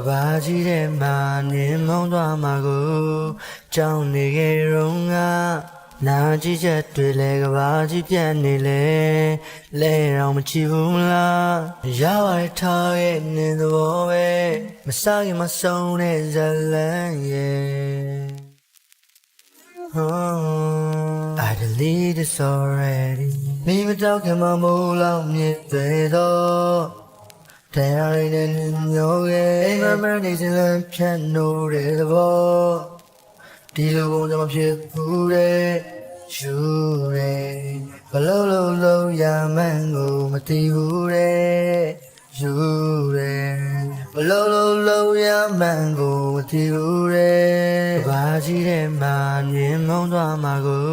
ဘာကြီးတဲ့မှာနင်းမောင်းသွားမှာကိုကြောင်းနေကြရုံကနာကြည့်ချက်တွေလဲကဘာကြီးပြတ်နေလဲလဲတော့မချီဘူးလားရောက်ရထားရဲ့နင်းသဘောပဲမစားရင်မဆုံးတဲ့ဇလန်းရဲ့ I delete this already မိမတော့ခင်မမိုးလောက်မြစ်တွေတော့တရားရည်နဲ့မျိုးရဲ့အိမ်မနေစလဖြတ်နိုးတဲ့သဘောဒီလိုပုံစံမဖြစ်ဘူးတဲ့ယူရဲဘလုံးရမှန်းကိုမသိဘူးတဲ့ယူရဲဘလုံးရမှန်းကိုမသိဘူးတဲ့ဘာကြီးတဲ့မှာမြင်မောင်းသွားမှာကို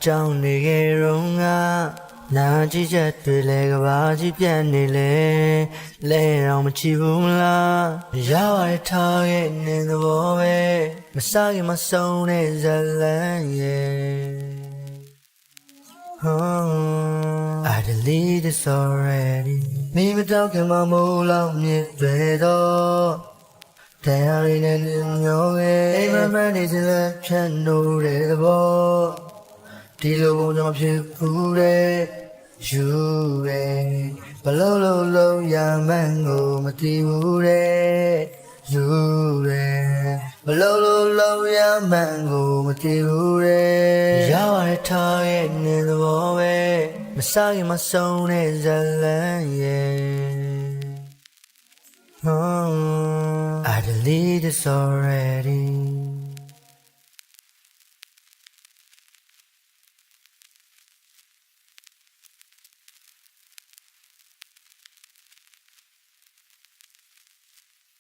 ကြောင်းနေကြရုံကနာကြည့်ချက်တွေလဲကဘာကြီးပြတ်နေလဲလဲတော့မချီဘူးလားရောက်ရထားရဲ့နင်းသဘောပဲမစားရင်မဆုံးတဲ့ဇလန်းရဲ့ I delete this already မိမတော့ခင်မမိုးလောက်မြစ်တွေတော့တရားရည်နဲ့မျိုးရဲ့အိမ်မနေစလက်ဖြတ်နိုးတဲ့သဘောဒီလိုပုံစံဖြစ်ဘူးတဲ့ယူရဲဘလုံးရမှန်းကိုမသိဘူးတဲ့ယူရဲဘလုံးရမှန်းကိုမသိဘူးတဲ့ရောက်ရထားရဲ့နင်းသဘောပဲမစားရင်မဆုံးတဲ့ဇလန်းရဲ့ I delete this already